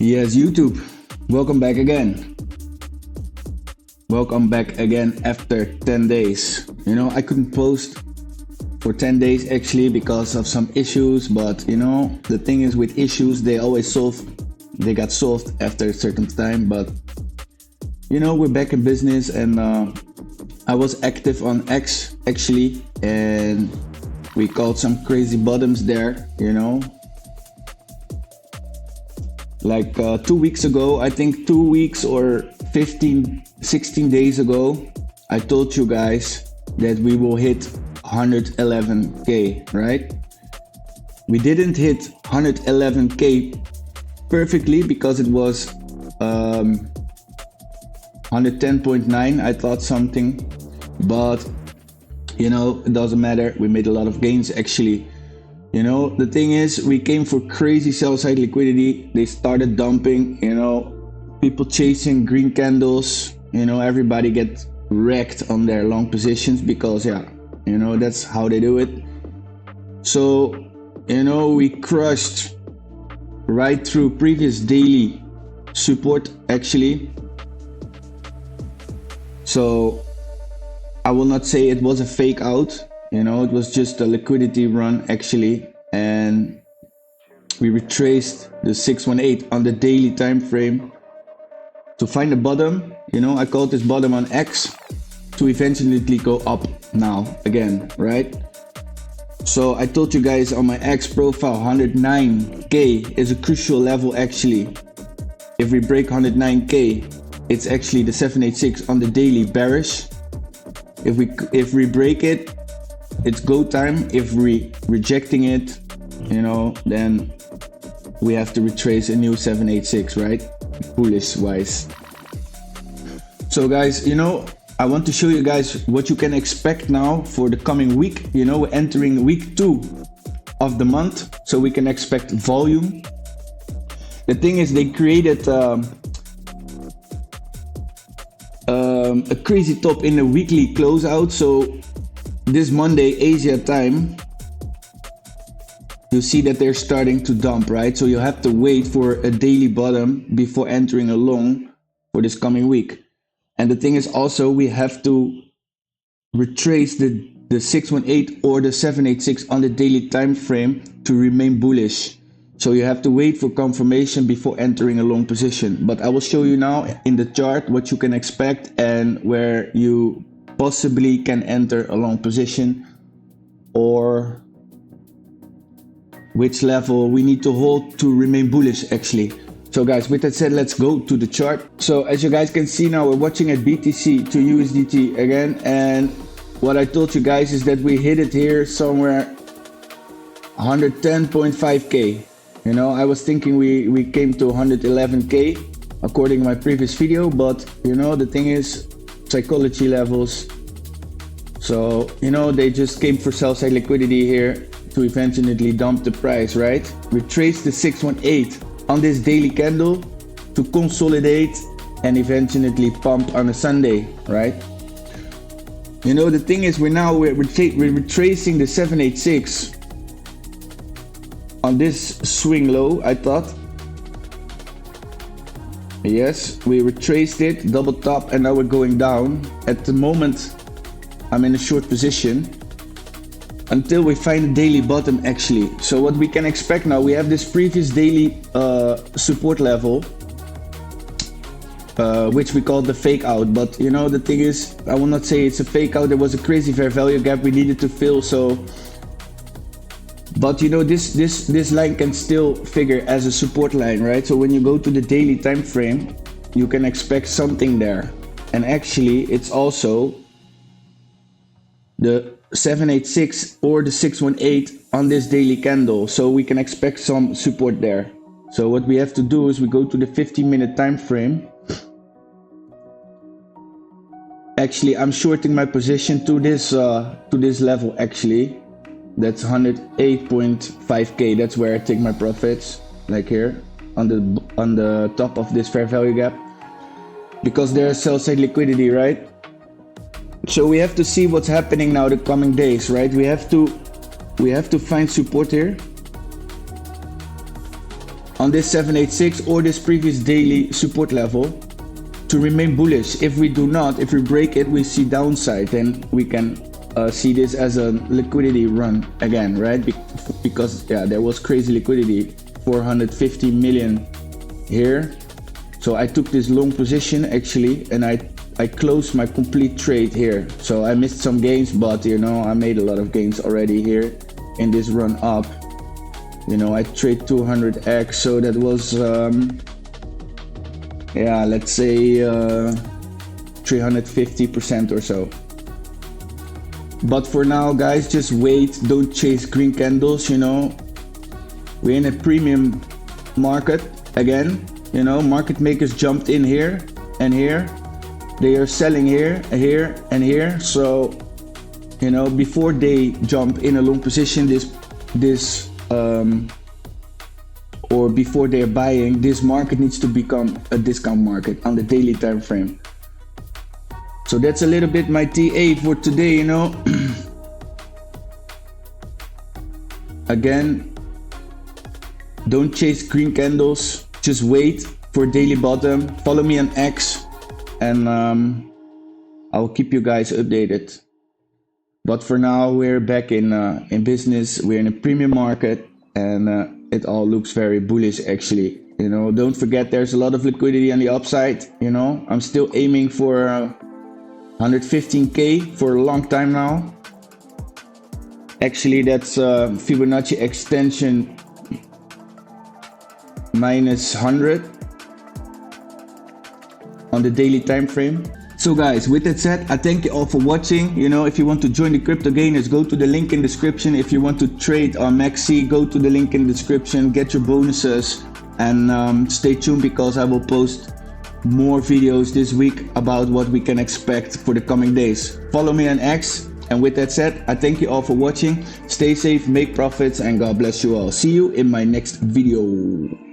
Yes, YouTube, welcome back again. Welcome back again after 10 days. I couldn't post for 10 days actually because of some issues, but the thing is with issues, they got solved after a certain time, but we're back in business and I was active on X actually, and we caught some crazy bottoms there, like 2 weeks ago, I think 2 weeks or 16 days ago, I told you guys that we will hit 111k, right? We didn't hit 111k perfectly because it was 110.9, I thought something, but it doesn't matter. We made a lot of gains actually. The thing is, we came for crazy sell side liquidity. They started dumping, people chasing green candles, everybody get wrecked on their long positions because that's how they do it. So we crushed right through previous daily support actually. So I will not say it was a fake out, it was just a liquidity run actually, and we retraced the 618 on the daily time frame to find the bottom. I called this bottom on X to eventually go up now again, right? So I told you guys on my X profile, 109k is a crucial level actually. If we break 109k, it's actually the 786 on the daily bearish. If we break it, it's go time. If we rejecting it, then we have to retrace a new 786, right? Bullish wise. So guys, I want to show you guys what you can expect now for the coming week. We're entering week 2 of the month, so we can expect volume. The thing is, they created a crazy top in the weekly closeout. So this Monday Asia time, you see that they're starting to dump, right? So you have to wait for a daily bottom before entering a long for this coming week. And the thing is also, we have to retrace the 618 or the 786 on the daily time frame to remain bullish. So you have to wait for confirmation before entering a long position. But I will show you now in the chart what you can expect and where you possibly can enter a long position, or which level we need to hold to remain bullish actually. So guys, with that said, let's go to the chart. So as you guys can see now, we're watching at BTC to USDT again, and what I told you guys is that we hit it here somewhere 110.5k. I was thinking we came to 111k according to my previous video, but the thing is, psychology levels. So they just came for sell side liquidity here to eventually dump the price, right? Retrace the 618 on this daily candle to consolidate and eventually pump on a Sunday, right? The thing is, we're retracing the 786 on this swing low, I thought. Yes, we retraced it, double top, and now we're going down. At the moment, I'm in a short position until we find a daily bottom actually. So what we can expect now, we have this previous daily support level, which we call the fake out. But the thing is, I will not say it's a fake out. There was a crazy fair value gap we needed to fill. So, but this line can still figure as a support line, right? So when you go to the daily time frame, you can expect something there. And actually, it's also the 786 or the 618 on this daily candle, so we can expect some support there. So what we have to do is we go to the 15-minute time frame. Actually, I'm shorting my position to this level actually. That's 108.5k. That's where I take my profits, like here on the top of this fair value gap, because there's sell side liquidity, right? So we have to see what's happening now the coming days, right? We have to find support here. on this 786 or this previous daily support level to remain bullish. If we do not, if we break it, we see downside, then we can see this as a liquidity run again, right? Because yeah, there was crazy liquidity, 450 million here. So I took this long position actually, and I closed my complete trade here. So I missed some gains, but you know, I made a lot of gains already here in this run up. You know, I trade 200x, so that was yeah, let's say 350% or so. But for now, guys, just wait. Don't chase green candles. You know, we're in a premium market again. You know, market makers jumped in here and here. They are selling here, here, and here. So, you know, before they jump in a long position, or before they're buying, this market needs to become a discount market on the daily time frame. So that's a little bit my TA for today, you know. Again, don't chase green candles. Just wait for daily bottom. Follow me on X, and I'll keep you guys updated. But for now, we're back in business. We're in a premium market, and it all looks very bullish actually. You know, don't forget there's a lot of liquidity on the upside. You know, I'm still aiming for 115k for a long time now. Actually, that's Fibonacci extension minus 100 on the daily time frame. So guys, with that said, I thank you all for watching. You know, if you want to join the crypto gainers, go to the link in the description. If you want to trade on MEXC, go to the link in the description, get your bonuses, and stay tuned because I will post more videos this week about what we can expect for the coming days. Follow me on X, and with that said, I thank you all for watching. Stay safe, make profits, and God bless you all. See you in my next video.